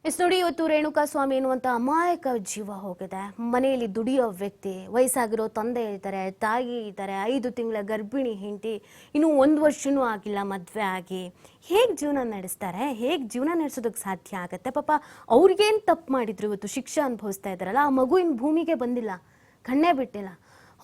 S ನೋಡಿ, ಇವತ್ತು ರೇಣುಕಾ ಸ್ವಾಮಿ ಎನ್ನುವಂತ ಅಮಾಯಕ ಜೀವ ಹೋಗಿದೆ. ಮನೆಯಲ್ಲಿ ದುಡಿಯೋ ವ್ಯಕ್ತಿ, ವಯಸ್ಸಾಗಿರೋ ತಂದೆ ಇದ್ದಾರೆ, ತಾಯಿ ಇದ್ದಾರೆ, 5 ತಿಂಗಳ ಗರ್ಭಿಣಿ ಹೆಂಡತಿ, ಇನ್ನು 1 ವರ್ಷನೂ ಆಗಿಲ್ಲ ಮದುವೆ ಆಗಿ. ಹೇಗೆ ಜೀವನ ನಡೆಸ್ತಾರೆ? ಹೇಗೆ ಜೀವನ ನಡೆಸೋದಕ್ಕೆ ಸಾಧ್ಯ ಆಗುತ್ತೆ? ಪಾಪ ಅವ್ರಿಗೇನು ತಪ್ಪು ಮಾಡಿದ್ರು ಇವತ್ತು ಶಿಕ್ಷೆ ಅನುಭವಿಸ್ತಾ ಇದ್ದಾರಲ್ಲ, ಆ ಮಗು ಇನ್ನು ಭೂಮಿಗೆ ಬಂದಿಲ್ಲ, ಕಣ್ಣೇ ಬಿಟ್ಟಿಲ್ಲ.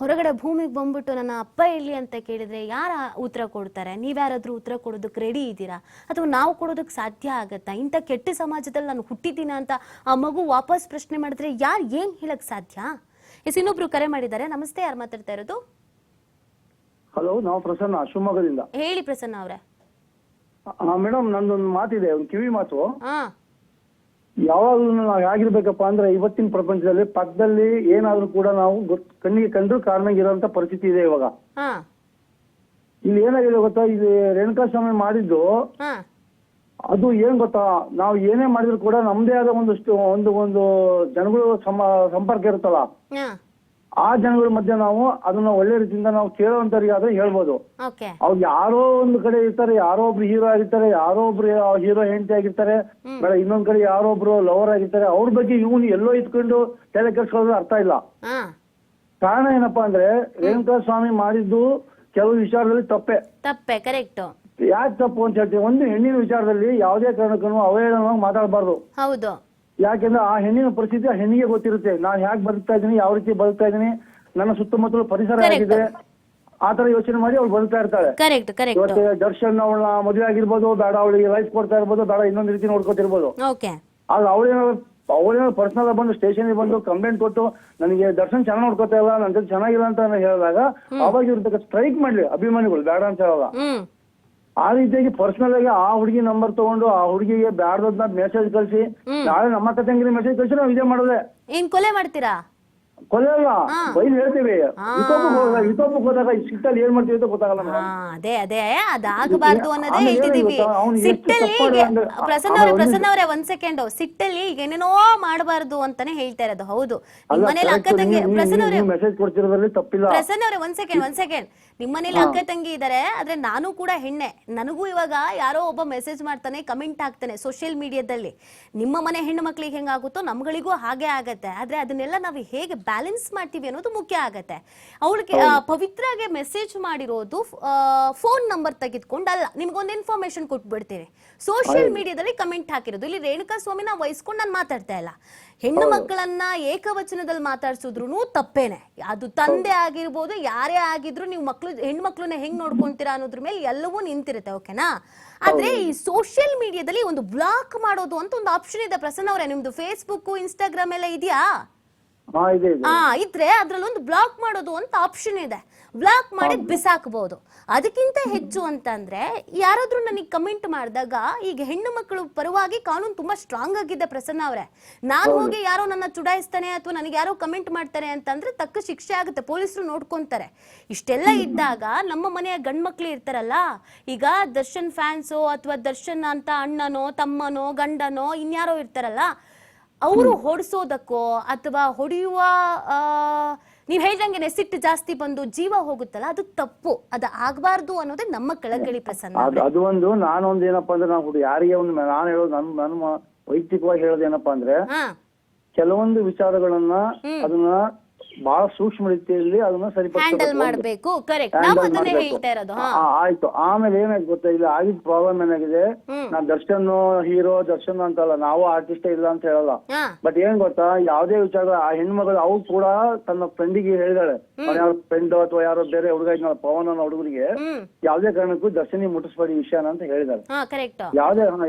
ಹೊರಗಡೆ ಭೂಮಿಗೆ ಬಂದ್ಬಿಟ್ಟು ನನ್ನ ಅಪ್ಪ ಎಲ್ಲಿ ಅಂತ ಕೇಳಿದ್ರೆ ಯಾರ ಉತ್ತರ ಕೊಡ್ತಾರೆ? ನೀವ್ಯಾರಾದ್ರೂ ಉತ್ತರ ಕೊಡೋದಕ್ಕೆ ರೆಡಿ ಇದ್ದೀರಾ? ಅಥವಾ ನಾವು ಕೊಡೋದಕ್ಕೆ ಸಾಧ್ಯ ಆಗತ್ತಾ? ಇಂಥ ಕೆಟ್ಟ ಸಮಾಜದಲ್ಲಿ ನಾನು ಹುಟ್ಟಿದ್ದೀನ ಅಂತ ಆ ಮಗು ವಾಪಸ್ ಪ್ರಶ್ನೆ ಮಾಡಿದ್ರೆ ಯಾರು ಏನ್ ಹೇಳಕ್ ಸಾಧ್ಯ? ಇನ್ನೊಬ್ರು ಕರೆ ಮಾಡಿದ್ದಾರೆ. ನಮಸ್ತೆ, ಯಾರು ಮಾತಾಡ್ತಾ ಇರೋದು? ಹಲೋ, ನಾವು ಪ್ರಸನ್ನ ಶಿವಮೊಗ್ಗದಿಂದ. ಹೇಳಿ ಪ್ರಸನ್ನ ಅವ್ರೆ. ಮೇಡಮ್, ನಂದೊಂದು ಮಾತಿದೆ, ಒಂದು ಕಿವಿ ಮಾತು. ಯಾವಾಗಲೂ ನಾವು ಹೇಗಿರ್ಬೇಕಪ್ಪ ಅಂದ್ರೆ, ಇವತ್ತಿನ ಪ್ರಪಂಚದಲ್ಲಿ ಪಕ್ಕದಲ್ಲಿ ಏನಾದ್ರೂ ಕೂಡ ನಾವು ಕಣ್ಣಿಗೆ ಕಂಡ್ರು ಕಾರಣಗಿರೋಂತ ಪರಿಸ್ಥಿತಿ ಇದೆ ಇವಾಗ. ಇಲ್ಲಿ ಏನಾಗಿದೆ ಗೊತ್ತಾ, ಇಲ್ಲಿ ರೇಣುಕಾ ಸ್ವಾಮಿ ಮಾಡಿದ್ದು ಅದು ಏನ್ ಗೊತ್ತಾ, ನಾವು ಏನೇ ಮಾಡಿದ್ರು ಕೂಡ ನಮ್ದೇ ಆದ ಒಂದಷ್ಟು ಒಂದು ಜನಗಳು ಸಂಪರ್ಕ ಇರುತ್ತಲ್ಲ, ಆ ಜನಗಳ ಮಧ್ಯೆ ನಾವು ಅದನ್ನ ಒಳ್ಳೆ ರೀತಿಯಿಂದ ನಾವು ಕೇಳುವಂತವ್ರಿಗೆ ಆದ್ರೆ ಹೇಳ್ಬೋದು. ಅವ್ರು ಯಾರೋ ಒಂದು ಕಡೆ ಇರ್ತಾರೆ, ಯಾರೋ ಒಬ್ರು ಹೀರೋ ಆಗಿರ್ತಾರೆ, ಯಾರೋ ಒಬ್ರು ಹೀರೋ ಹೆಂಡತಿ ಆಗಿರ್ತಾರೆ, ಬೇಡ ಇನ್ನೊಂದ್ ಕಡೆ ಯಾರೋ ಒಬ್ರು ಲವರ್ ಆಗಿರ್ತಾರೆ. ಅವ್ರ ಬಗ್ಗೆ ಇವನು ಎಲ್ಲೋ ಇಟ್ಕೊಂಡು ತಲೆ ಕೆಡ್ಸ್ಕೊಳ್ಳೋದು ಅರ್ಥ ಇಲ್ಲ. ಕಾರಣ ಏನಪ್ಪಾ ಅಂದ್ರೆ, ರೇಣುಕಾ ಸ್ವಾಮಿ ಮಾಡಿದ್ದು ಕೆಲವು ವಿಚಾರದಲ್ಲಿ ತಪ್ಪೆ ಕರೆಕ್ಟ್. ಯಾಕೆ ತಪ್ಪು ಅಂತ ಹೇಳ್ತೀವಿ, ಒಂದು ಹೆಣ್ಣಿನ ವಿಚಾರದಲ್ಲಿ ಯಾವುದೇ ಕಾರಣಕ್ಕೂ ಅವಹೇಳನವಾಗಿ ಮಾತಾಡಬಾರ್ದು. ಹೌದು. ಯಾಕೆಂದ್ರೆ ಆ ಹೆಣ್ಣಿನ ಪರಿಸ್ಥಿತಿ ಆ ಹೆಣ್ಣಿಗೆ ಗೊತ್ತಿರುತ್ತೆ. ನಾನು ಹೇಗೆ ಬದುಕ್ತಾ ಇದ್ದೀನಿ, ಯಾವ ರೀತಿ ಬದುಕ್ತಾ ಇದ್ದೀನಿ, ನನ್ನ ಸುತ್ತಮುತ್ತಲು ಪರಿಸರ ಹೇಗಿದೆ, ಆತರ ಯೋಚನೆ ಮಾಡಿ ಅವ್ಳು ಬದುಕ್ತಾ ಇರ್ತಾಳೆ. ಇವತ್ತು ದರ್ಶನ್ ಅವಳ ಮದುವೆ ಆಗಿರ್ಬೋದು, ಬೇಡ ಅವಳಿಗೆ ಲೈಫ್ ಕೊಡ್ತಾ ಇರ್ಬೋದು, ಬೇಡ ಇನ್ನೊಂದು ರೀತಿ ನೋಡ್ಕೊತಿರ್ಬೋದು. ಆಗ ಅವಳೇನಾದ್ರು ಪರ್ಸನಲ್ ಬಂದು ಸ್ಟೇಷನ್ ಬಂದು ಕಂಪ್ಲೇಂಟ್ ಕೊಟ್ಟು ನನಗೆ ದರ್ಶನ್ ಚೆನ್ನಾಗಿ ನೋಡ್ಕೊತಾ ಇಲ್ಲ, ನನ್ನ ಜೊತೆ ಚೆನ್ನಾಗಿಲ್ಲ ಅಂತ ಹೇಳಿದಾಗ ಅವಾಗ ಇವ್ರ ಸ್ಟ್ರೈಕ್ ಮಾಡ್ಲಿ ಅಭಿಮಾನಿಗಳು, ಬೇಡ ಅಂತ ಹೇಳಲ್ಲ. ಆ ರೀತಿಯಾಗಿ ಪರ್ಸನಲ್ ಆಗಿ ಆ ಹುಡುಗಿ ನಂಬರ್ ತಗೊಂಡು ಆ ಹುಡುಗಿಗೆ ಬ್ಯಾಡ್ದನ್ನ ಮೆಸೇಜ್ ಕಳ್ಸಿ, ನಾಳೆ ನಮ್ಮ ತಂಗಿಗೆ ಮೆಸೇಜ್ ಕಳ್ಸಿ ನಾವು ಇದೇ ಮಾಡೋದೆ. ಏನ್ ಕೊಲೆ ಮಾಡ್ತೀರಾ? ಕೊಲೆ ಅಲ್ಲ, ಬೈಲ್ ಹೇಳ್ತೀವಿ. ವಿಕೋಪಕ್ಕೆ ಹೋದಾಗ ಸಿಟ್ಟಲ್ಲಿ ಏನ್ ಮಾಡ್ತೀವಿ ಅಂತ ಗೊತ್ತಾಗಲ್ಲ. ಅದೇ ಅದಾಗಬಾರ್ದು ಅನ್ನೋದೇ ಹೇಳ್ತಿದೀವಿ. ಸಿಟ್ಟಲ್ಲಿ ಪ್ರಸನ್ನ ಅವರೇ ಒಂದ್ ಸೆಕೆಂಡ್, ಸಿಟ್ಟಲ್ಲಿ ಏನೇನೋ ಮಾಡಬಾರ್ದು ಅಂತಾನೆ ಹೇಳ್ತಾ ಇರೋದು. ಹೌದು, ನಿಮ್ ಮನೇಲಿ ಅಕ್ಕ ತಂಗಿ, ಪ್ರಸನ್ನ ಅವರೇ ಮೆಸೇಜ್ ಕೊಡ್ತಿರೋದ್ರಲ್ಲಿ ತಪ್ಪಿಲ್ಲ. ಪ್ರಸನ್ನ ಅವರೇ ಒಂದ್ ಸೆಕೆಂಡ್, ನಿಮ್ ಮನೇಲಿ ಅಕ್ಕ ತಂಗಿ ಇದಾರೆ, ಆದ್ರೆ ನಾನು ಕೂಡ ಹೆಣ್ಣೆ. ನನಗೂ ಇವಾಗ ಯಾರೋ ಒಬ್ಬ ಮೆಸೇಜ್ ಮಾಡ್ತಾನೆ, ಕಮೆಂಟ್ ಹಾಕ್ತಾನೆ ಸೋಷಿಯಲ್ ಮೀಡಿಯಾದಲ್ಲಿ. ನಿಮ್ಮ ಮನೆ ಹೆಣ್ಣು ಮಕ್ಳಿಗೆ ಹೆಂಗಾಗುತ್ತೋ ನಮ್ಗಳಿಗೂ ಹಾಗೆ ಆಗತ್ತೆ. ಆದ್ರೆ ಅದನ್ನೆಲ್ಲ ನಾವು ಹೇಗೆ ಬ್ಯಾಲೆನ್ಸ್ ಮಾಡ್ತೀವಿ ಅನ್ನೋದು ಮುಖ್ಯ ಆಗತ್ತೆ. ಅವಳಿಗೆ ಪವಿತ್ರಾಗೆ ಮೆಸೇಜ್ ಮಾಡಿರೋದು ಫೋನ್ ನಂಬರ್ ತೆಗೆದುಕೊಂಡಲ್ಲ, ನಿಮ್ಗೊಂದು ಇನ್ಫಾರ್ಮೇಶನ್ ಕೊಟ್ಬಿಡ್ತೀನಿ. ಸೋಷಿಯಲ್ ಮೀಡಿಯಾದಲ್ಲಿ ಕಮೆಂಟ್ ಹಾಕಿರೋದು. ಇಲ್ಲಿ ರೇಣುಕಾ ಸ್ವಾಮಿನ ವಹಿಸ್ಕೊಂಡು ನಾನು ಮಾತಾಡ್ತಾ ಇಲ್ಲ. ಹೆಣ್ಣು ಮಕ್ಕಳನ್ನ ಏಕವಚನದಲ್ಲಿ ಮಾತಾಡ್ಸಿದ್ರು ತಪ್ಪೇನೆ. ಅದು ತಂದೆ ಆಗಿರ್ಬೋದು, ಯಾರೇ ಆಗಿದ್ರು, ನೀವು ಹೆಣ್ಣು ಮಕ್ಳನ್ನ ಹೆಂಗ್ ನೋಡ್ಕೊಂತೀರಾ ಅನ್ನೋದ್ರ ಮೇಲೆ ಎಲ್ಲವೂ ನಿಂತಿರುತ್ತೆ. ಓಕೆನಾ? ಆದ್ರೆ ಈ ಸೋಷಿಯಲ್ ಮೀಡಿಯಾದಲ್ಲಿ ಒಂದು ಬ್ಲಾಕ್ ಮಾಡೋದು ಅಂತ ಒಂದು ಆಪ್ಷನ್ ಇದೆ. ಪ್ರಸನ್ನ ಅವರೇ, ನಿಮ್ದು ಫೇಸ್ಬುಕ್, ಇನ್ಸ್ಟಾಗ್ರಾಮ್ ಎಲ್ಲ ಇದೆಯಾ? ಇದ್ರೆ ಅದ್ರಲ್ಲಿ ಒಂದು ಬ್ಲಾಕ್ ಮಾಡೋದು ಅಂತ ಆಪ್ಷನ್ ಇದೆ. ಬ್ಲಾಕ್ ಮಾಡಿ ಬಿಸಾಕಬಹುದು. ಅದಕ್ಕಿಂತ ಹೆಚ್ಚು ಅಂತಂದ್ರೆ, ಯಾರಾದ್ರೂ ನನಗೆ ಕಮೆಂಟ್ ಮಾಡಿದಾಗ, ಈಗ ಹೆಣ್ಣು ಮಕ್ಕಳು ಪರವಾಗಿ ಕಾನೂನು ತುಂಬಾ ಸ್ಟ್ರಾಂಗ್ ಆಗಿದೆ ಪ್ರಸನ್ನ ಅವರೇ. ನಾನು ಹೋಗಿ ಯಾರೋ ನನ್ನ ಚುಡಾಯಿಸ್ತಾನೆ ಅಥವಾ ನನಗೆ ಯಾರೋ ಕಮೆಂಟ್ ಮಾಡ್ತಾರೆ ಅಂತಂದ್ರೆ ತಕ್ಕ ಶಿಕ್ಷೆ ಆಗುತ್ತೆ, ಪೊಲೀಸರು ನೋಡ್ಕೊಂತಾರೆ. ಇಷ್ಟೆಲ್ಲ ಇದ್ದಾಗ ನಮ್ಮ ಮನೆಯ ಗಂಡ್ಮಕ್ಳು ಇರ್ತಾರಲ್ಲ, ಈಗ ದರ್ಶನ್ ಫ್ಯಾನ್ಸೋ ಅಥವಾ ದರ್ಶನ್ ಅಂತ ಅಣ್ಣನೋ ತಮ್ಮನೋ ಗಂಡನೋ ಇನ್ಯಾರೋ ಇರ್ತಾರಲ್ಲ, ಅವರು ಹೊಡಿಸೋದಕ್ಕೋ ಅಥವಾ ಹೊಡೆಯುವ, ನೀವ್ ಹೇಳ್ದಂಗೆನೆ ಸಿಟ್ಟು ಜಾಸ್ತಿ ಬಂದು ಜೀವ ಹೋಗುತ್ತಲ್ಲ, ಅದು ತಪ್ಪು. ಅದು ಆಗ್ಬಾರ್ದು ಅನ್ನೋದೇ ನಮ್ಮ ಕಳಕಳಿ ಪ್ರಸನ್ನ. ಅದು ಒಂದು ನಾನೊಂದು ಏನಪ್ಪಾ ಅಂದ್ರೆ, ನಾವು ಯಾರಿಗೆ ಒಂದು ನಾನು ಹೇಳೋದು, ನನ್ನ ವೈಯಕ್ತಿಕವಾಗಿ ಹೇಳೋದು ಏನಪ್ಪಾ ಅಂದ್ರೆ, ಕೆಲವೊಂದು ವಿಚಾರಗಳನ್ನ ಅದನ್ನ ಬಹಳ ಸೂಕ್ಷ್ಮ ರೀತಿಯಲ್ಲಿ ಅದನ್ನ ಸರಿಪಡಿಸಬೇಕು. ಆಯ್ತು. ಆಮೇಲೆ ಏನಾಯ್ತು ಗೊತ್ತಾ, ಇಲ್ಲಿ ಆಗಿದ್ ಪ್ರಾಬ್ಲಮ್ ಏನಾಗಿದೆ, ನಾನ್ ದರ್ಶನ್ ಹೀರೋ, ದರ್ಶನ್ ಅಂತಲ್ಲ, ನಾವು ಆರ್ಟಿಸ್ಟ್ ಇಲ್ಲ ಅಂತ ಹೇಳಲ್ಲ. ಬಟ್ ಏನ್ ಗೊತ್ತಾ, ಯಾವ್ದೇ ವಿಚಾರ ಆ ಹೆಣ್ಮಗಳು ಅವ್ರು ಕೂಡ ತನ್ನ ಫ್ರೆಂಡಿಗೆ ಹೇಳಿದಾಳೆ, ಯಾರ ಫ್ರೆಂಡ್ ಅಥವಾ ಯಾರೋ ಬೇರೆ ಹುಡುಗ ಇದ್ನ ಪವನ್ ಅನ್ನೋ ಹುಡುಗರಿಗೆ ಯಾವ್ದೇ ಕಾರಣಕ್ಕೂ ದರ್ಶನಿ ಮುಟ್ಟಿಸ್ಬೇಡಿ ವಿಷಯನ ಅಂತ ಹೇಳಿದಾಳೆ.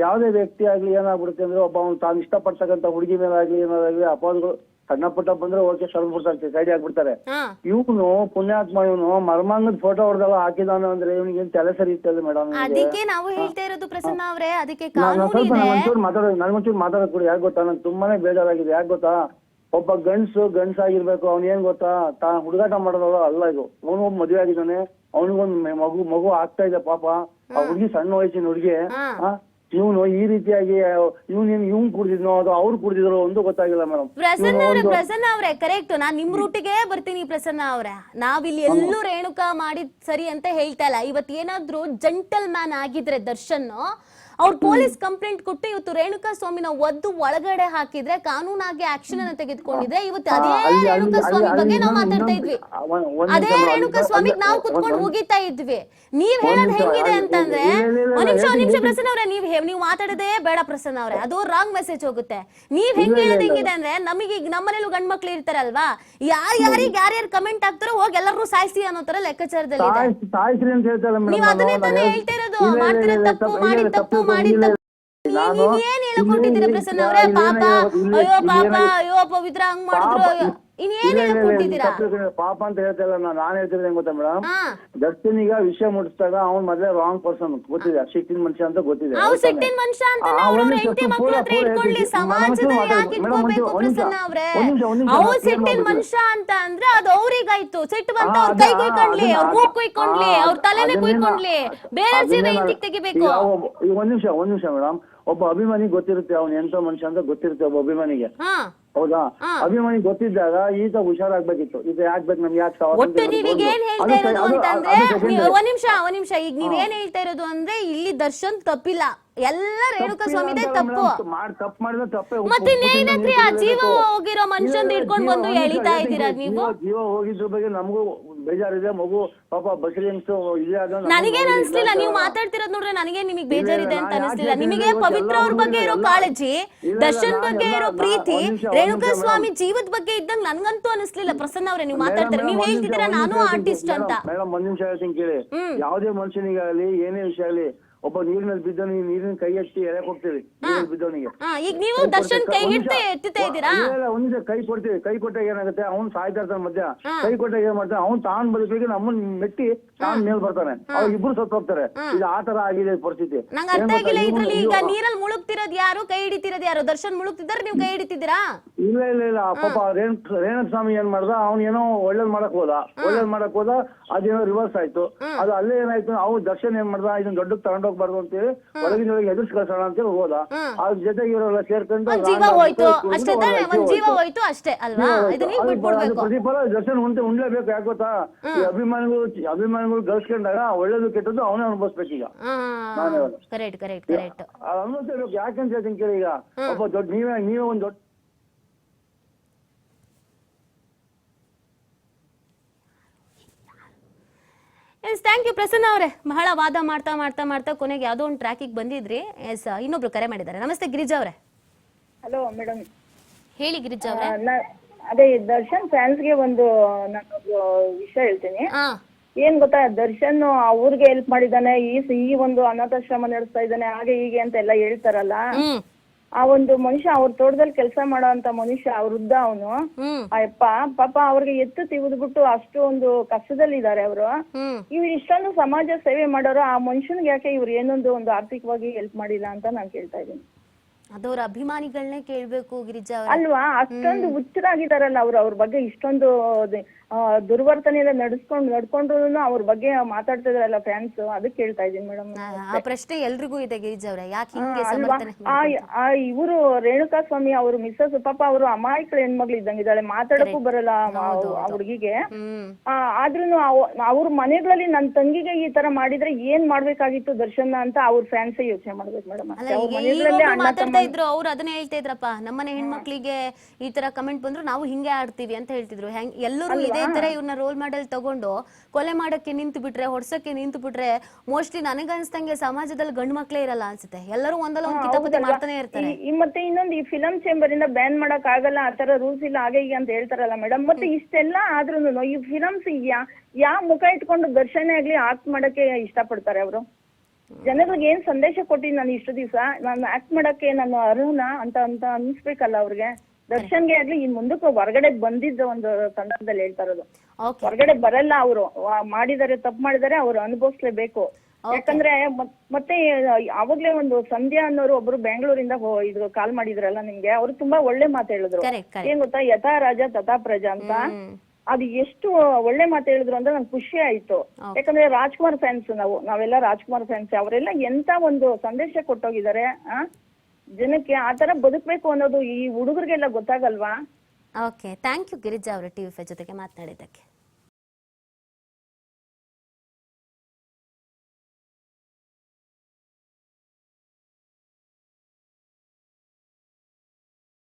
ಯಾವ್ದೇ ವ್ಯಕ್ತಿ ಆಗ್ಲಿ ಏನಾಗ್ಬಿಡುತ್ತೆ ಅಂದ್ರೆ, ಒಬ್ಬ ತಾನು ಇಷ್ಟಪಡ್ತಕ್ಕಂಥ ಹುಡುಗಿ ಮೇಲೆ ಆಗ್ಲಿ ಏನಾಗ್ಲಿ ಅಪವಾದಗಳು ಸಣ್ಣ ಪುಟ್ಟ ಬಂದ್ರೆ ಓಕೆ ಸರಿಬಿಡ್ತಾರೆ, ಸೈಡ್ ಆಗ್ಬಿಡ್ತಾರೆ. ಇವನು ಪುಣ್ಯಾತ್ಮ, ಇವನು ಮರ್ಮಾಂಗದ ಫೋಟೋ ಹೊಡೆದಲ್ಲ ಹಾಕಿದಾನ ಅಂದ್ರೆ ಇವನಿಗೆ ಏನ್ ತಲೆ ಸರಿ ಇರ್ತದೆ ಮೇಡಮ್. ಅದಕ್ಕೆ ನಾವು ಹೇಳ್ತಾ ಇರೋದು ಪ್ರಸನ್ನ ಅವರೇ, ಅದಕ್ಕೆ ನನಗೊಂಚೂರು ಮಾತಾಡಕ್ ಕೊಡಿ. ಯಾಕೆ ಗೊತ್ತಾ, ನಂಗೆ ತುಂಬಾನೇ ಬೇಜಾರಾಗಿದೆ. ಯಾಕೆ ಗೊತ್ತಾ, ಒಬ್ಬ ಗಂಡ್ಸಾಗಿರ್ಬೇಕು, ಅವ್ನ ಏನ್ ಗೊತ್ತಾ, ಹುಡುಗಾಟ ಮಾಡೋದಲ್ಲ ಅಲ್ಲ ಇದು. ಅವನು ಮದುವೆ ಆಗಿದ್ದಾನೆ, ಅವನಿಗೊಂದು ಮಗು ಆಗ್ತಾ ಇದೆ ಪಾಪ. ಆ ಹುಡುಗಿ ಸಣ್ಣ ವಯಸ್ಸಿನ ಹುಡುಗಿ. ಇವನು ಈ ರೀತಿಯಾಗಿ ಇವ್ನು ಕುಡಿದಿದ್ನೋ ಅದು ಅವ್ರು ಕುಡಿದಿದ್ರು ಒಂದು ಗೊತ್ತಾಗಿಲ್ಲ ಮೇಡಮ್. ಪ್ರಸನ್ನ ಅವ್ರೆ ಕರೆಕ್ಟ್. ನಾನ್ ನಿಮ್ ರೂಟಿಗೆ ಬರ್ತೀನಿ ಪ್ರಸನ್ನ ಅವ್ರೆ. ನಾವಿಲ್ಲಿ ಎಲ್ಲೂ ರೇಣುಕಾ ಮಾಡಿದ್ ಸರಿ ಅಂತ ಹೇಳ್ತಾ ಇಲ್ಲ. ಇವತ್ ಏನಾದ್ರು ಜೆಂಟಲ್ ಮ್ಯಾನ್ ಆಗಿದ್ರೆ ದರ್ಶನ್, ಅವ್ರು ಪೊಲೀಸ್ ಕಂಪ್ಲೇಂಟ್ ಕೊಟ್ಟು ಇವತ್ತು ರೇಣುಕಾ ಸ್ವಾಮಿನ ಒದ್ದು ಒಳಗಡೆ ಹಾಕಿದ್ರೆ ಕಾನೂನಾಗಿ ಆಕ್ಷನ್ ಅನ್ನ ತೆಗೆದುಕೊಂಡಿದ್ರೆ ಇವತ್ತು ಅದೇ ರೇಣುಕಾ ಸ್ವಾಮಿ ಬಗ್ಗೆ ನಾವು ಮಾತಾಡ್ತಾ ಇದ್ವಿ. ಅದೇ ರೇಣುಕಾ ಸ್ವಾಮಿಗೆ ನಾವು ಕುತ್ಕೊಂಡು ಹೋಗಿತಾ ಇದ್ವಿ. ನೀವ್ ಹೇಳೋದ್ ಹೆಂಗಿದೆ ಅಂತಂದ್ರೆ ಒಂದ್ ನಿಮಿಷ ಪ್ರಸನ್ನ ಅವ್ರೆ, ನೀವು ಮಾತಾಡೋದೇ ಬೇಡ ಪ್ರಸನ್ನ ಅವ್ರೆ, ಅದು ರಾಂಗ್ ಮೆಸೇಜ್ ಹೋಗುತ್ತೆ. ನೀವ್ ಹೆಂಗ್ ಹೇಳೋದ್ ಹೆಂಗಿದೆ ಅಂದ್ರೆ ನಮಗೆ ಈಗ ನಮ್ಮನೇಲೂ ಗಂಡ್ ಮಕ್ಳು ಇರ್ತಾರಲ್ವಾ, ಯಾರ್ಯಾರು ಕಮೆಂಟ್ ಆಗ್ತಾರೋ ಹೋಗಿ ಎಲ್ಲರೂ ಸಾಯಿಸಿ ಅನ್ನೋ ತರ ಲೆಕ್ಕಾಚಾರದಲ್ಲಿ ಇದೆ. ನೀವ್ ಅದನ್ನೇ ತಾನೇ ಹೇಳ್ತಾ ಇರೋದು, ಮಾಡ್ತಿರೋ ತಪ್ಪು ಮಾಡಿದ ತಪ್ಪು ಮಾಡಿದ ಏನ್ ಹೇಳ್ಕೊಟ್ಟಿದ್ದೀರಾ ಪ್ರಸನ್ನ ಅವ್ರೆ? ಪಾಪ ಅಯ್ಯೋ ಪಾಪ ಅಯ್ಯೋ ಪವಿತ್ರ ಹಂಗ್ ಮಾಡಿದ್ರು ಇನ್ನೇನ್ ಹೇಳ್ಕೊಟ್ಟಿದ್ದೀರಾ? ಪಾಪ ಅಂತ ಹೇಳ್ತಿಲ್ಲ, ನಾನ್ ಹೇಳ್ತಿರೋದು ಹೆಂಗ್ ಗೊತ್ತಾ ಮೇಡಮ್, ದರ್ಶನ್ ಈಗ ವಿಷಯ ಮುಟ್ಟಿಸಿದಾಗ ಅವ್ನ್ ಮೊದ್ಲೇ ರಾಂಗ್ ಪರ್ಸನ್ ಗೊತ್ತಿದೆ, ಸಿಟ್ಟಿನ ಮನುಷ್ಯ ಅಂತ ಗೊತ್ತಿದೆ. ಅವ್ರು ಸಿಟ್ಟಿನ ಮನುಷ್ಯ ಅಂತ ಅವ್ರವ್ರ ಹೆಂಡತಿ ಮಕ್ಳ ಹತ್ರ ಇಟ್ಕೊಳ್ಳಿ, ಸಮಾಜದಲ್ಲಿ ಯಾಕೆ ಇಟ್ಕೋಬೇಕು ಪ್ರಸನ್ನ ಅವ್ರೆ? ಅವ್ರು ಸಿಟ್ಟಿನ ಮನುಷ್ಯ ಅಂತ ಅಂದ್ರೆ ಅದು ಅವ್ರಿಗಾಯ್ತು, ಸಿಟ್ಟು ಬಂತ ಅವ್ರ ಕೈ ಕುಯ್ಕೊಂಡ್ಲಿ, ಅವ್ರ ಮೂಗ್ ಕುಯ್ಕೊಂಡ್ಲಿ, ಅವ್ರ ತಲೆನೇ ಕುಯ್ಕೊಂಡ್ಲಿ, ಬೇರೆ ಜೀವ ಇಂಟಿಗೆ ತೆಗಿಬೇಕು. ಒಂದ್ ನಿಮಿಷ ಮೇಡಮ್, ಒಬ್ಬ ಅಭಿಮಾನಿ ಗೊತ್ತಿರುತ್ತೆ ಅವ್ನು ಎಂತ ಮನುಷ್ಯ ಅಂತ ಗೊತ್ತಿರುತ್ತೆ ಒಬ್ಬ ಅಭಿಮಾನಿಗೆ, ಹೌದಾ? ಅಭಿಮಾನಿ ಗೊತ್ತಿದ್ದಾಗ ಈತ ಹುಷಾರಾಗ್ಬೇಕಿತ್ತು, ಈತ ಯಾಕ್ಬೇಕು ನಮ್ಗೆ ಯಾಕೆ ಒಟ್ಟು ನೀವೀಗ ಏನ್ ಹೇಳ್ತಾ ಇರೋದು ಅಂತಂದ್ರೆ, ಒಂದ್ ನಿಮಿಷ ಈಗ ನೀವೇನ್ ಹೇಳ್ತಾ ಇರೋದು ಅಂದ್ರೆ ಇಲ್ಲಿ ದರ್ಶನ್ ತಪ್ಪಿಲ್ಲ, ಎಲ್ಲ ರೇಣುಕಾ ಸ್ವಾಮಿದೇ ತಪ್ಪು. ಮತ್ತೆ ಇನ್ನೇನಕ್ರಿ ಆ ಜೀವ ಹೋಗಿರೋ ಮನುಷ್ಯನ್ ಹಿಡ್ಕೊಂಡ್ ಬಂದು ಎಳಿತಾ ಇದ್ದೀರಾ ನೀವು? ಜೀವ ಹೋಗಿದ್ರ ಬಗ್ಗೆ ನಮಗೂ ಬೇಜಾರಿದೆ, ಮಗು ಪಾಪ ಬಸರಿ ನನಗೇನ್ ಅನ್ಸ್ಲಿಲ್ಲ, ನೀವು ಮಾತಾಡ್ತಿರೋದ್ ನೋಡ್ರೆ ನನಗೆ ನಿಮಗ್ ಬೇಜಾರಿದೆ ಅಂತ ಅನಿಸ್ಲಿಲ್ಲ. ನಿಮಗೆ ಪವಿತ್ರ ಅವ್ರ ಬಗ್ಗೆ ಇರೋ ಕಾಳಜಿ, ದರ್ಶನ್ ಬಗ್ಗೆ ಇರೋ ಪ್ರೀತಿ, ರೇಣುಕಾ ಸ್ವಾಮಿ ಜೀವದ ಬಗ್ಗೆ ಇದ್ದಂಗ್ ನನ್ಗಂತೂ ಅನಿಸ್ಲಿಲ್ಲ. ಪ್ರಸನ್ನ ಅವ್ರೆ ನೀವು ಮಾತಾಡ್ತಾರೆ, ನೀವ್ ಹೇಳ್ತಿದ್ದೀರಾ ನಾನು ಆರ್ಟಿಸ್ಟ್ ಅಂತ. ಮೇಡಮ್ ಒಂದ್ ನಿಮಿಷ ಹೇಳ್ತೀನಿ ಕೇಳಿ, ಯಾವುದೇ ಮನುಷ್ಯನಿಗಾಗಲಿ ಏನೇ ವಿಷಯ ಆಗಲಿ, ಒಬ್ಬ ನೀರಿನಲ್ಲಿ ಬಿದ್ದವನಿಗೆ ನೀರಿನ ಕೈ ಎತ್ತಿ ಎಳೆ ಕೊಡ್ತೀವಿ, ನೀರಲ್ಲಿ ಬಿದ್ದವನಿಗೆ. ಈಗ ನೀವು ದರ್ಶನ್ ಕೈ ಎತ್ತುತ್ತಾ ಇದ್ದೀರಾ? ಒಂದ್ ಕೈ ಕೊಡ್ತೀವಿ, ಕೈ ಕೊಟ್ಟಾಗ ಏನಾಗುತ್ತೆ, ಅವ್ನು ಸಾಯ್ತಾ ಇರ್ತಾನೆ ಮಧ್ಯ, ಕೈ ಕೊಟ್ಟಾಗ ಏನ್ ಮಾಡ್ತಾನೆ, ಅವ್ನು ತಾನ್ ಬದುಕಿಗೆ ನಮ್ಮನ್ ಮೆಟ್ಟಿ ತಾನ್ ಮೇಲ್ ಬರ್ತಾನೆ, ಅವ್ರು ಇಬ್ರು ಸತ್ತು ಹೋಗ್ತಾರೆ. ಇದು ಆತರ ಆಗಿದೆ ಪರಿಸ್ಥಿತಿ. ನಂಗೆ ಅರ್ಥ ಆಗಿಲ್ಲ ಇದ್ರಲ್ಲಿ. ಈಗ ನೀರಲ್ಲಿ ಮುಳುಗ್ತಿರೋದ್ ಯಾರು, ಕೈ ಹಿಡಿತಿರೋದ್ ಯಾರು? ದರ್ಶನ್ ಮುಳುಗ್ತಿದ್ದಾರೆ, ನೀವು ಕೈ ಹಿಡಿತಿದ್ದೀರಾ? ಇಲ್ಲ ಪಾಪ ರೇಣುಕ ಸ್ವಾಮಿ ಏನ್ ಮಾಡ್ದ, ಅವ್ನು ಏನೋ ಒಳ್ಳೇದ್ ಮಾಡಕ್ ಹೋದ, ಅದೇನೋ ರಿವರ್ಸ್ ಆಯ್ತು. ಅದು ಅಲ್ಲೇ ಏನಾಯ್ತು, ಅವ್ರು ದರ್ಶನ್ ಏನ್ ಮಾಡ್ದ, ಇದನ್ನ ದೊಡ್ಡಕ್ ತಗೊಂಡೋಗ್ಬಾರ್ದು ಅಂತೇಳಿ ಒಳಗಿನೊಳಗೆ ಎದುರ್ಸ್ ಕಳ್ಸೋಣ ಅಂತ ಹೋದ. ಅದ್ರ ಜೊತೆಗೆ ಇವರೆಲ್ಲ ಸೇರ್ಕೊಂಡು ಜೀವ ಹೋಯ್ತು ಅಷ್ಟೇ ತಾನೆ, ಒಂದ್ ಜೀವ ಹೋಯ್ತು ಅಷ್ಟೇ ಅಲ್ವಾ? ಇದನ್ನ ಬಿಟ್ಬಿಡ್ಬೇಕು. ಪ್ರತಿಫಲ ದರ್ಶನ್ ಉಂಡ್ಲೇಬೇಕು. ಯಾಕೆ ಗೊತ್ತಾ, ಈ ಅಭಿಮಾನಿಗಳು ಗಳಿಸ್ಕೊಂಡಾಗ ಒಳ್ಳೇದು ಕೆಟ್ಟದ್ದು ಅವನೇ ಅನುಭವಿಸ್ಬೇಕೀಗ. ಕರೆಕ್ಟ್ ಅನುಭವಿಸ್ಬೇಕು. ಯಾಕಂತ ಹೇಳ್ತೀನಿ ಕೇಳಿ, ಈಗ ಒಬ್ಬ ದೊಡ್ಡ ನೀವೇ ಒಂದ್ ದೊಡ್ಡ ಥ್ಯಾಂಕ್ ಯು ಪ್ರಸನ್ನ ಅವರೇ. ಬಹಳ ವಾದ ಮಾಡ್ತಾ ಕೊನೆಗೆ ಯಾವ್ದೋ ಒಂದು ಟ್ರ್ಯಾಕಿಗೆ ಬಂದಿದ್ರಿ. ಎಸ್, ಇನ್ನೊಬ್ರು ಕರೆ ಮಾಡಿದ್ದಾರೆ. ನಮಸ್ತೆ ಗಿರಿಜಾ ಅವರೇ. Hello madam. ಹೇಳಿ ಗಿರಿಜಾ ಅವರೇ. ಅದೇ ದರ್ಶನ್ ಫ್ಯಾನ್ಸ್ಗೆ ಒಂದು ನಾನೊಂದು ವಿಷಯ ಹೇಳ್ತೀನಿ. ಏನ್ ಗೊತ್ತಾ, ದರ್ಶನ್ ಅವ್ರಿಗೆ ಹೆಲ್ಪ್ ಮಾಡಿದಾನೆ, ಈ ಒಂದು ಅನಾಥಾಶ್ರಮ ನಡೆಸ್ತಾ ಇದ್ದಾನೆ, ಹಾಗೆ ಹೀಗೆ ಅಂತ ಎಲ್ಲ ಹೇಳ್ತಾರಲ್ಲ, ಆ ಒಂದು ಮನುಷ್ಯ ಅವ್ರ ತೋಟದಲ್ಲಿ ಕೆಲಸ ಮಾಡೋ ಅಂತ ಮನುಷ್ಯ, ಅವ್ರ ವೃದ್ಧ ಅವನು, ಅಯ್ಯಪ್ಪ ಪಾಪ ಅವ್ರಿಗೆ ಎತ್ತು ತಿವಿದ್ಬಿಟ್ಟು ಅಷ್ಟು ಒಂದು ಕಷ್ಟದಲ್ಲಿ ಇದಾರೆ ಅವರು. ಇವ್ರು ಇಷ್ಟೊಂದು ಸಮಾಜ ಸೇವೆ ಮಾಡೋರು, ಆ ಮನುಷ್ಯನಿಗೆ ಯಾಕೆ ಇವ್ರು ಏನೊಂದು ಒಂದು ಆರ್ಥಿಕವಾಗಿ ಹೆಲ್ಪ್ ಮಾಡಿಲ್ಲ ಅಂತ ನಾನು ಕೇಳ್ತಾ ಇದ್ದೀನಿ. ಅದವ್ರ ಅಭಿಮಾನಿಗಳನ್ನೇ ಕೇಳ್ಬೇಕು ಗಿರಿಜಾ ಅಲ್ವಾ? ಅಷ್ಟೊಂದು ಹುಚ್ಚರಾಗಿದಾರಲ್ಲ ಅವ್ರ ಬಗ್ಗೆ ಇಷ್ಟೊಂದು ದುರ್ವರ್ತನೆ ಎಲ್ಲ ನಡ್ಕೊಂಡ್ರು ಅವ್ರ ಬಗ್ಗೆ ಮಾತಾಡ್ತಾ ಇದಾರಲ್ಲ ಫ್ಯಾನ್ಸ್, ಅದಕ್ಕೆ ಕೇಳ್ತಾ ಇದೀನಿ ಮೇಡಮ್. ಆ ಪ್ರಶ್ನೆ ಎಲ್ರಿಗೂ ಇದೆ ಗಿರಿಜಾ ಅವ್ರೆ, ಯಾಕೆ ಹಿಂಗೆ ಇವರು ರೇಣುಕಾ ಸ್ವಾಮಿ ಅವ್ರ ಮಿಸ್ಸಸ್ ಪಾಪ ಅವರು ಅಮಾಯಕಳ ಹೆಣ್ಮಗ್ಳು ಇದ್ದಂಗಿದ್ದಾಳೆ, ಮಾತಾಡಕ್ಕೂ ಬರಲ್ಲ ಆ ಹುಡುಗಿಗೆ. ಆದ್ರೂನು ಅವ್ರ ಮನೆಗಳಲ್ಲಿ ನನ್ ತಂಗಿಗೆ ಈ ತರ ಮಾಡಿದ್ರೆ ಏನ್ ಮಾಡ್ಬೇಕಾಗಿತ್ತು ದರ್ಶನ ಅಂತ ಅವ್ರ ಫ್ಯಾನ್ಸ್ ಯೋಚನೆ ಮಾಡ್ಬೇಕು ಮೇಡಮ್. ಮಾತಾಡ್ತಾ ಇದ್ರು ಅವ್ರು, ಅದನ್ನೇ ಹೇಳ್ತಾ ಇದ್ರಪ್ಪ, ನಮ್ಮನೆ ಹೆಣ್ಮಕ್ಳಿಗೆ ಈ ತರ ಕಮೆಂಟ್ ಬಂದ್ರು ನಾವು ಹಿಂಗೆ ಆಡ್ತೀವಿ ಅಂತ ಹೇಳ್ತಿದ್ರು. ಎಲ್ಲರೂ ಇದೇ ತರ ಇವ್ರನ್ನ ರೋಲ್ ಮಾಡೆಲ್ ತಗೊಂಡು ಕೊಲೆ ಮಾಡಕ್ಕೆ ನಿಂತು ಬಿಟ್ರೆ, ಹೊಡ್ಸಕ್ಕೆ ನಿಂತು ಬಿಟ್ರೆ, ಮೋಸ್ಟ್ಲಿ ನನಗನ್ಸ್ದಂಗೆ ಸಮಾಜದಲ್ಲಿ ಗಂಡು ಮಕ್ಳೇ ಇರಲ್ಲ ಅನ್ಸುತ್ತೆ. ಎಲ್ಲರೂ ಒಂದಲ್ಲ ಒಂದ್ ಕಿತಾಪತಿ ಮಾಡ್ತಾನೆ ಇರ್ತಾರೆ. ಮತ್ತೆ ಇನ್ನೊಂದು, ಈ ಫಿಲಂ ಚೇಂಬರ್ ಇಂದ ಬ್ಯಾನ್ ಮಾಡಕ್ ಆಗಲ್ಲ, ಆತರ ರೂಲ್ಸ್ ಇಲ್ಲ ಹಾಗೆ ಹೀಗೆ ಅಂತ ಹೇಳ್ತಾರಲ್ಲ ಮೇಡಮ್. ಮತ್ತೆ ಇಷ್ಟೆಲ್ಲ ಆದ್ರೂನು ಈ ಫಿಲಮ್ಸ್ ಯಾವ ಮುಖ ಇಟ್ಕೊಂಡು ದರ್ಶನ ಆಗ್ಲಿ ಆಕ್ಟ್ ಮಾಡಕ್ಕೆ ಇಷ್ಟಪಡ್ತಾರೆ ಅವರು? ಜನಗಳಿಗೆ ಏನ್ ಸಂದೇಶ ಕೊಟ್ಟಿನಿ ನಾನು ಇಷ್ಟು ದಿವಸ, ನಾನು ಆಕ್ಟ್ ಮಾಡಕ್ಕೆ ನಾನು ಅರ್ಹನ ಅಂತ ಅನ್ಸ್ಬೇಕಲ್ಲ ಅವ್ರಿಗೆ. ದರ್ಶನ್ಗೆ ಆಗ್ಲಿ ಇನ್ ಮುಂದಕ್ಕೆ ಹೊರಗಡೆ ಬಂದಿದ್ದ ಒಂದು ಸಂದರ್ಭದಲ್ಲಿ ಹೇಳ್ತಾ ಇರೋದು, ಹೊರಗಡೆ ಬರಲ್ಲ ಅವರು, ಮಾಡಿದಾರೆ ತಪ್ಪು ಮಾಡಿದಾರೆ ಅವ್ರು ಅನುಭವಿಸ್ಲೇಬೇಕು. ಯಾಕಂದ್ರೆ ಮತ್ತೆ ಅವಾಗ್ಲೇ ಒಂದು ಸಂಧ್ಯಾ ಅನ್ನೋರು ಒಬ್ರು ಬೆಂಗಳೂರಿಂದ ಇದು ಕಾಲ್ ಮಾಡಿದ್ರಲ್ಲ ನಿಮ್ಗೆ, ಅವ್ರು ತುಂಬಾ ಒಳ್ಳೆ ಮಾತು ಹೇಳಿದ್ರು. ಏನ್ ಗೊತ್ತಾ, ಯಥಾ ರಾಜ ತಥಾ ಪ್ರಜಾ ಅಂತ. ಅದು ಎಷ್ಟು ಒಳ್ಳೆ ಮಾತು ಹೇಳಿದ್ರು ಅಂದ್ರೆ ನಂಗೆ ಖುಷಿ ಆಯ್ತು. ಯಾಕಂದ್ರೆ ರಾಜ್ಕುಮಾರ್ ಫ್ಯಾನ್ಸ್ ನಾವೆಲ್ಲ ರಾಜ್ಕುಮಾರ್ ಫ್ಯಾನ್ಸ್. ಅವರೆಲ್ಲ ಎಂತ ಒಂದು ಸಂದೇಶ ಕೊಟ್ಟೋಗಿದ್ದಾರೆ ಜನಕ್ಕೆ. ಆತರ ಬದುಕ್ಬೇಕು ಅನ್ನೋದು ಈ ಹುಡುಗರಿಗೆಲ್ಲ ಗೊತ್ತಾಗಲ್ವಾ? ಓಕೆ, ಥ್ಯಾಂಕ್ ಯು ಗಿರಿಜಾ ಅವರು ಟಿವಿ ಜೊತೆಗೆ ಮಾತನಾಡಿದ್ದಕ್ಕೆ.